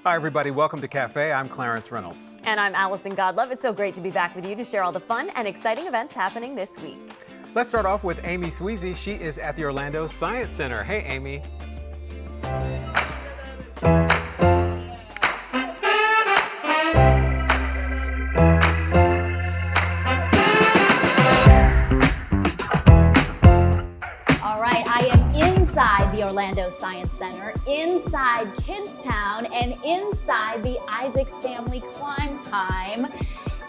Hi, everybody. Welcome to Cafe. I'm Clarence Reynolds. And I'm Allison Godlove. It's so great to be back with you to share all the fun and exciting events happening this week. Let's start off with Amy Sweezy. She is at the Orlando Science Center. Hey, Amy. The Orlando Science Center, inside Kidstown, and inside the Isaacs Family Climb Time.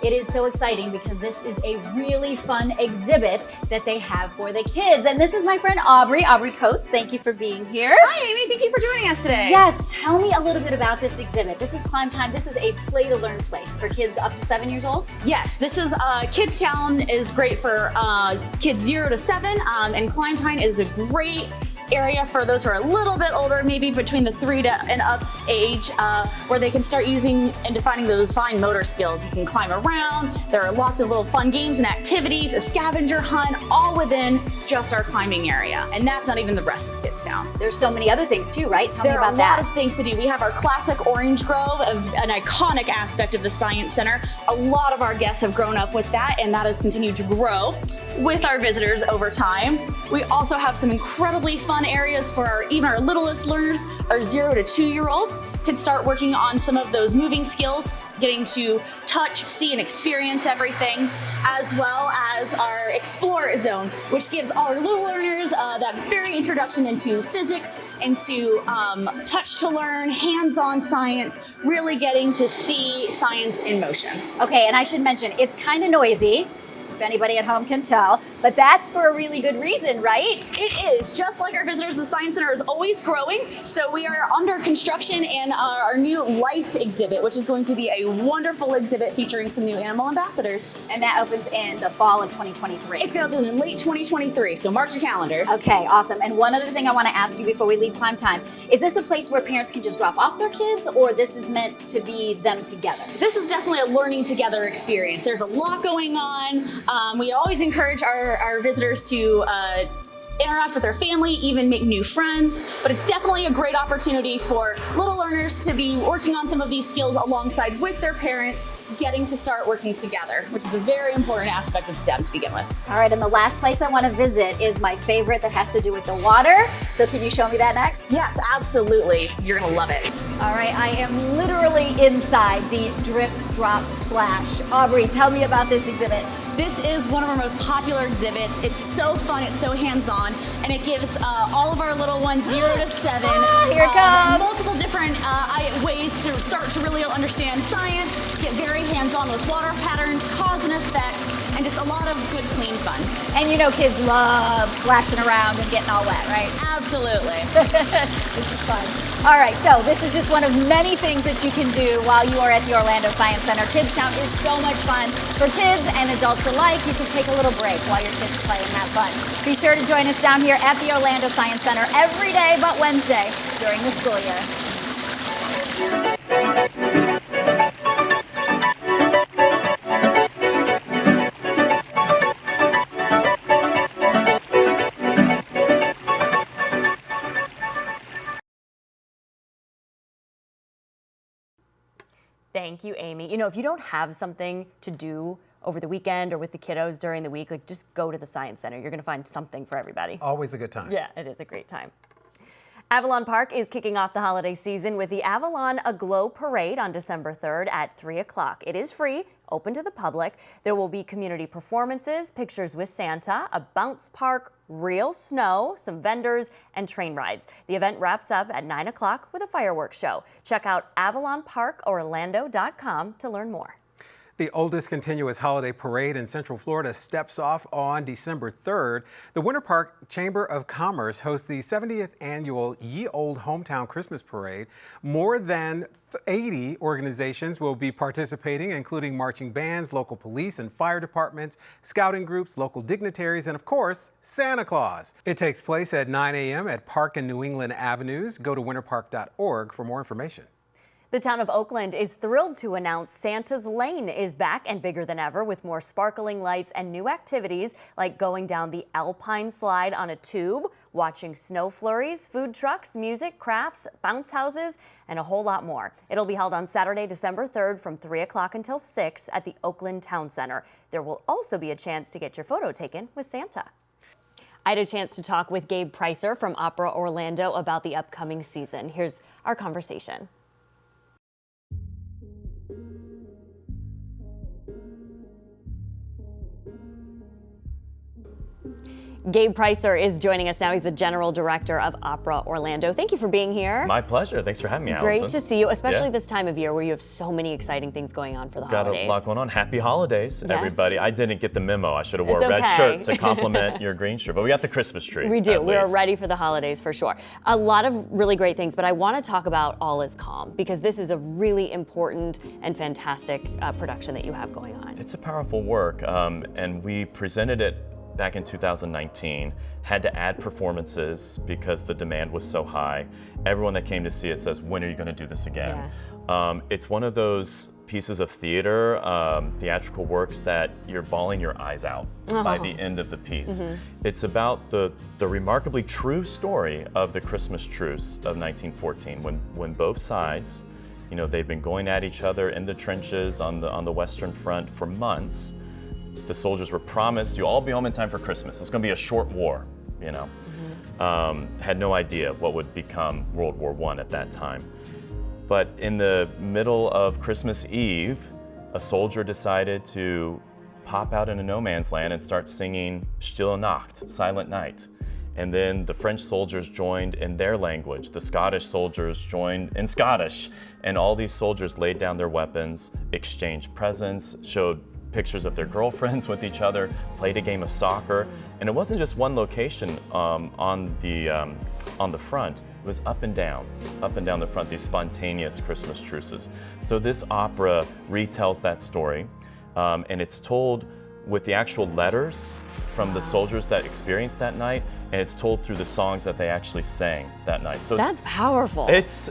It is so exciting because this is a really fun exhibit that they have for the kids. And this is my friend Aubrey Coates. Thank you for being here. Hi, Amy. Thank you for joining us today. Yes, tell me a little bit about this exhibit. This is Climb Time. This is a play to learn place for kids up to 7 years old. Yes, this is Kidstown is great for kids 0 to 7, and Climb Time is a great area for those who are a little bit older, maybe between the 3 and up age, where they can start using and defining those fine motor skills. You can climb around. There are lots of little fun games and activities, a scavenger hunt, all within just our climbing area. And that's not even the rest of Kidstown. There's so many other things too, right? Tell me about that. There are a lot of things to do. We have our classic Orange Grove, an iconic aspect of the Science Center. A lot of our guests have grown up with that, and that has continued to grow with our visitors over time. We also have some incredibly fun areas for even our littlest learners. Our 0 to 2-year-olds can start working on some of those moving skills, getting to touch, see, and experience everything, as well as our Explore Zone, which gives all our little learners that very introduction into physics, into touch to learn, hands-on science, really getting to see science in motion. Okay, and I should mention, it's kind of noisy, if anybody at home can tell, but that's for a really good reason, right? It is. Just like our visitors, the Science Center is always growing. So we are under construction in our new Life exhibit, which is going to be a wonderful exhibit featuring some new animal ambassadors. And that opens in the fall of 2023. It opens in late 2023, so mark your calendars. Okay, awesome. And one other thing I want to ask you before we leave Climb Time, is this a place where parents can just drop off their kids, or this is meant to be them together? This is definitely a learning together experience. There's a lot going on. We always encourage our visitors to interact with their family, even make new friends, but it's definitely a great opportunity for little learners to be working on some of these skills alongside with their parents, getting to start working together, which is a very important aspect of STEM to begin with. All right, and the last place I want to visit is my favorite that has to do with the water. So can you show me that next? Yes, absolutely. You're gonna love it. All right, I am literally inside the Drip Drop Splash. Aubrey, tell me about this exhibit. This is one of our most popular exhibits. It's so fun, it's so hands-on, and it gives all of our little ones 0 to 7 here it comes. multiple different ways to start to really understand science, get very hands-on with water patterns, cause and effect, and just a lot of good, clean fun. And you know kids love splashing around and getting all wet, right? Absolutely. This is fun. All right, so this is just one of many things that you can do while you are at the Orlando Science Center. Kidstown is so much fun for kids and adults alike. You can take a little break while your kids play and have fun. Be sure to join us down here at the Orlando Science Center every day but Wednesday during the school year. Thank you, Amy. You know, if you don't have something to do over the weekend or with the kiddos during the week, like just go to the Science Center. You're going to find something for everybody. Always a good time. Yeah, it is a great time. Avalon Park is kicking off the holiday season with the Avalon Aglow Parade on December 3rd at 3 o'clock. It is free, open to the public. There will be community performances, pictures with Santa, a bounce park, real snow, some vendors, and train rides. The event wraps up at 9 o'clock with a fireworks show. Check out AvalonParkOrlando.com to learn more. The oldest continuous holiday parade in Central Florida steps off on December 3rd. The Winter Park Chamber of Commerce hosts the 70th annual Ye Olde Hometown Christmas Parade. More than 80 organizations will be participating, including marching bands, local police and fire departments, scouting groups, local dignitaries, and of course, Santa Claus. It takes place at 9 a.m. at Park and New England Avenues. Go to winterpark.org for more information. The town of Oakland is thrilled to announce Santa's Lane is back and bigger than ever with more sparkling lights and new activities like going down the Alpine slide on a tube, watching snow flurries, food trucks, music, crafts, bounce houses, and a whole lot more. It'll be held on Saturday, December 3rd from 3 o'clock until 6 at the Oakland Town Center. There will also be a chance to get your photo taken with Santa. I had a chance to talk with Gabe Pricer from Opera Orlando about the upcoming season. Here's our conversation. Gabe Pricer is joining us now. He's the General Director of Opera Orlando. Thank you for being here. My pleasure. Thanks for having me, Allison. Great to see you, especially this time of year where you have so many exciting things going on for the Got holidays. a lot going on. Happy holidays, everybody. I didn't get the memo. I should have wore a red okay. shirt to complement your green shirt, but we got the Christmas tree. We do. at We are least. ready for the holidays for sure. A lot of really great things, but I want to talk about All Is Calm because this is a really important and fantastic production that you have going on. It's a powerful work, and we presented it back in 2019, had to add performances because the demand was so high. Everyone that came to see it says, when are you going to do this again? It's one of those pieces of theater, theatrical works that you're bawling your eyes out by the end of the piece. It's about the remarkably true story of the Christmas truce of 1914, when both sides, you know, they've been going at each other in the trenches on the Western Front for months. The soldiers were promised, you'll all be home in time for Christmas. It's going to be a short war, you know. Had no idea what would become World War I at that time. But in the middle of Christmas Eve, a soldier decided to pop out into no man's land and start singing Stille Nacht, Silent Night. And then the French soldiers joined in their language. The Scottish soldiers joined in Scottish. And all these soldiers laid down their weapons, exchanged presents, showed pictures of their girlfriends with each other, played a game of soccer, and it wasn't just one location on the front. It was up and down the front. These spontaneous Christmas truces. So this opera retells that story, and it's told with the actual letters from the soldiers that experienced that night, and it's told through the songs that they actually sang that night. So That's powerful. It's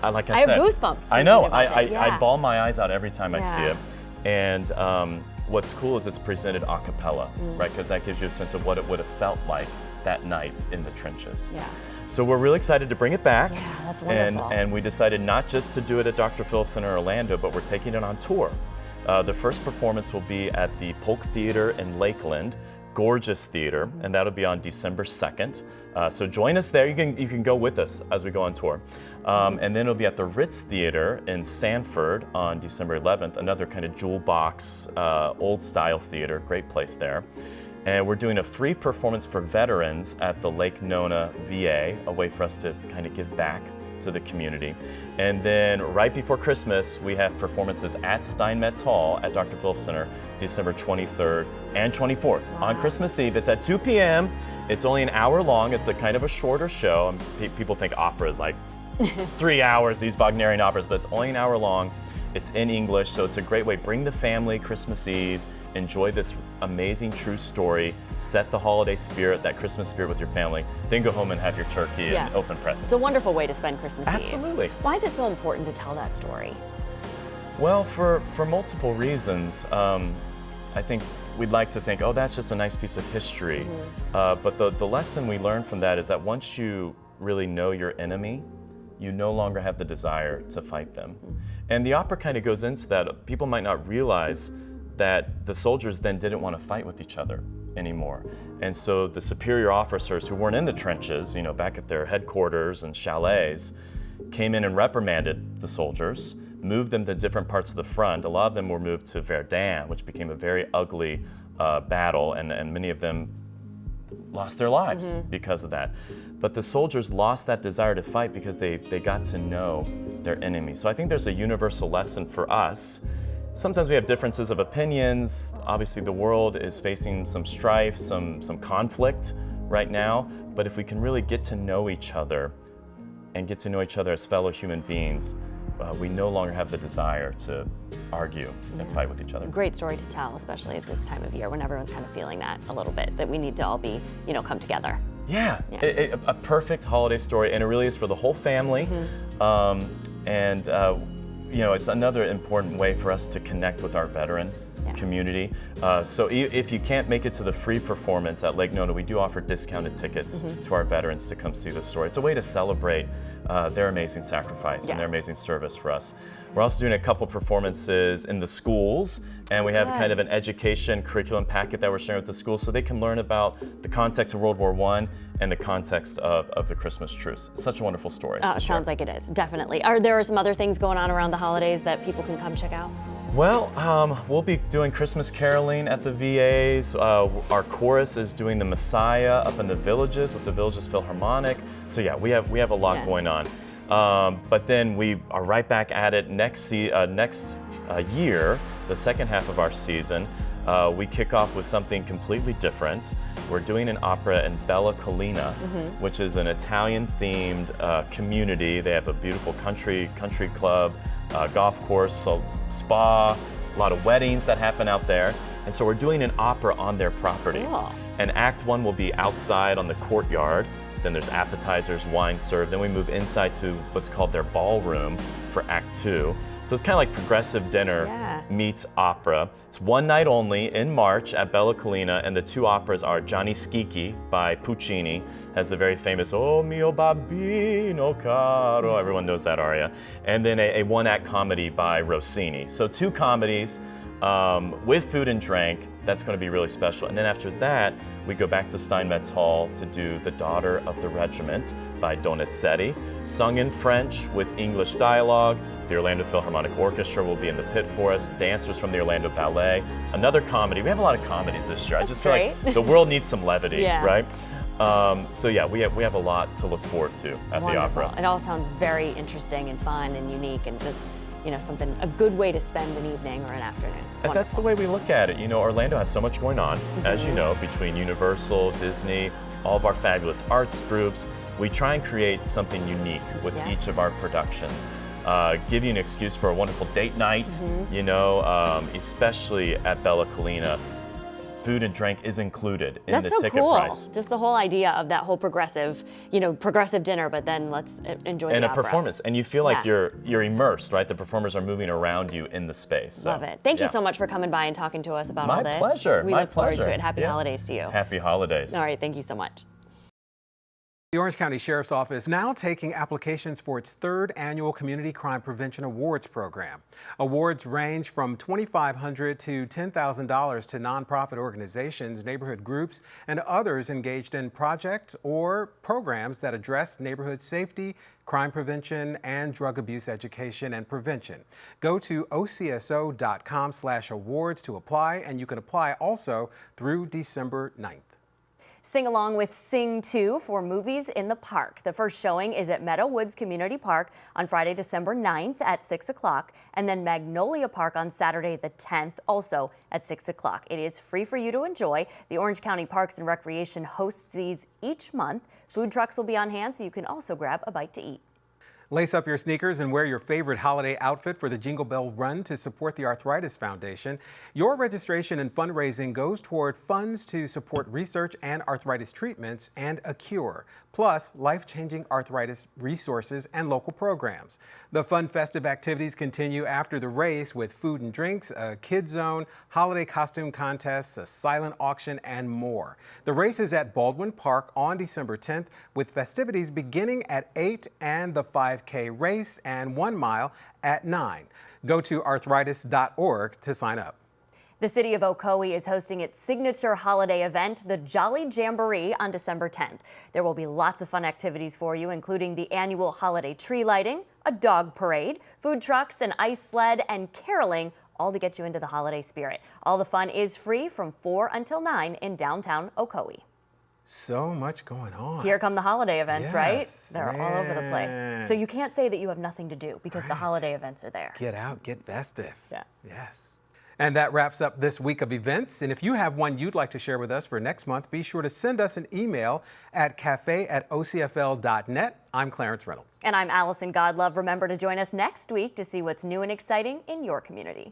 like I I said. have goosebumps I know. thinking about that, yeah. I bawl my eyes out every time I see Yeah. it. And what's cool is it's presented a cappella, right? Because that gives you a sense of what it would have felt like that night in the trenches. Yeah. So we're really excited to bring it back. Yeah, that's wonderful. And we decided not just to do it at Dr. Phillips Center Orlando, but we're taking it on tour. The first performance will be at the Polk Theater in Lakeland, gorgeous theater, and that'll be on December 2nd. So join us there. You can go with us as we go on tour. And then it'll be at the Ritz Theater in Sanford on December 11th, another kind of jewel box, old style theater, great place there. And we're doing a free performance for veterans at the Lake Nona VA, a way for us to kind of give back to the community. And then right before Christmas, we have performances at Steinmetz Hall at Dr. Phillips Center, December 23rd and 24th. On Christmas Eve, it's at 2 p.m. It's only an hour long. It's a kind of a shorter show. People think opera is like 3 hours, these Wagnerian operas, but it's only an hour long. It's in English, so it's a great way. Bring the family Christmas Eve, enjoy this amazing true story, set the holiday spirit, that Christmas spirit with your family, then go home and have your turkey and open presents. It's a wonderful way to spend Christmas Eve. Absolutely. Why is it so important to tell that story? Well, for multiple reasons. I think we'd like to think, oh, that's just a nice piece of history. But the lesson we learn from that is that once you really know your enemy, you no longer have the desire to fight them. And the opera kind of goes into that. People might not realize that the soldiers then didn't want to fight with each other anymore. And so the superior officers who weren't in the trenches, you know, back at their headquarters and chalets, came in and reprimanded the soldiers, moved them to different parts of the front. A lot of them were moved to Verdun, which became a very ugly battle, and many of them lost their lives because of that. But the soldiers lost that desire to fight because they got to know their enemy. So I think there's a universal lesson for us. Sometimes we have differences of opinions. Obviously the world is facing some strife, some conflict right now. But if we can really get to know each other and get to know each other as fellow human beings, we no longer have the desire to argue and fight with each other. Great story to tell, especially at this time of year when everyone's kind of feeling that a little bit, that we need to all be, you know, come together. Yeah, a perfect holiday story, and it really is for the whole family. You know, it's another important way for us to connect with our veteran community. So if you can't make it to the free performance at Lake Nona, we do offer discounted tickets to our veterans to come see the story. It's a way to celebrate their amazing sacrifice and their amazing service for us. We're also doing a couple performances in the schools, and we have kind of an education curriculum packet that we're sharing with the schools so they can learn about the context of World War I and the context of the Christmas truce. It's such a wonderful story. It sounds like it is, definitely. Are there some other things going on around the holidays that people can come check out? Well, we'll be doing Christmas caroling at the VAs. Our chorus is doing the Messiah up in the Villages with the Villages Philharmonic. So yeah, we have a lot going on. But then we are right back at it next year, the second half of our season. We kick off with something completely different. We're doing an opera in Bella Collina, which is an Italian-themed community. They have a beautiful country club, golf course, a spa, a lot of weddings that happen out there. And so we're doing an opera on their property. Cool. And Act 1 will be outside on the courtyard. Then there's appetizers, wine served. Then we move inside to what's called their ballroom for Act 2. So it's kind of like progressive dinner meets opera. It's one night only in March at Bella Collina, and the two operas are Gianni Schicchi by Puccini, has the very famous "Oh mio babbino caro," everyone knows that aria, and then a one-act comedy by Rossini. So two comedies with food and drink. That's going to be really special. And then after that, we go back to Steinmetz Hall to do The Daughter of the Regiment by Donizetti, sung in French with English dialogue. The Orlando Philharmonic Orchestra will be in the pit for us, dancers from the Orlando Ballet, another comedy. We have a lot of comedies this year. I just feel like the world needs some levity, right? So yeah, we have a lot to look forward to at the opera. It all sounds very interesting and fun and unique and just, a good way to spend an evening or an afternoon. And that's the way we look at it. Orlando has so much going on, as you know, between Universal, Disney, all of our fabulous arts groups. We try and create something unique with each of our productions. Give you an excuse for a wonderful date night, especially at Bella Collina. Food and drink is included in the ticket price. Just the whole idea of that whole progressive dinner, but then let's enjoy and the a opera. Performance, and you feel like you're immersed, right? The performers are moving around you in the space. So, love it. Thank you so much for coming by and talking to us about all this. My pleasure. We look forward to it. Happy holidays to you. Happy holidays. All right, thank you so much. The Orange County Sheriff's Office now taking applications for its third annual Community Crime Prevention Awards program. Awards range from $2,500 to $10,000 to nonprofit organizations, neighborhood groups, and others engaged in projects or programs that address neighborhood safety, crime prevention, and drug abuse education and prevention. Go to ocso.com/awards to apply, and you can apply also through December 9th. Sing along with Sing 2 for Movies in the Park. The first showing is at Meadow Woods Community Park on Friday, December 9th at 6 o'clock, and then Magnolia Park on Saturday the 10th, also at 6 o'clock. It is free for you to enjoy. The Orange County Parks and Recreation hosts these each month. Food trucks will be on hand, so you can also grab a bite to eat. Lace up your sneakers and wear your favorite holiday outfit for the Jingle Bell Run to support the Arthritis Foundation. Your registration and fundraising goes toward funds to support research and arthritis treatments and a cure, plus life-changing arthritis resources and local programs. The fun festive activities continue after the race with food and drinks, a kid zone, holiday costume contests, a silent auction, and more. The race is at Baldwin Park on December 10th with festivities beginning at 8 and the 5K race and 1 mile at 9. Go to arthritis.org to sign up. The city of Ocoee is hosting its signature holiday event, the Jolly Jamboree, on December 10th. There will be lots of fun activities for you, including the annual holiday tree lighting, a dog parade, food trucks, an ice sled, and caroling, all to get you into the holiday spirit. All the fun is free from 4 until 9 in downtown Ocoee. So much going on. Here come the holiday events, right? Yes, They're all over the man. place. So you can't say that you have nothing to do because the holiday events are there. Get out, get festive. Yeah. Yes. And that wraps up this week of events. And if you have one you'd like to share with us for next month, be sure to send us an email at cafe@ocfl.net. I'm Clarence Reynolds. And I'm Allison Godlove. Remember to join us next week to see what's new and exciting in your community.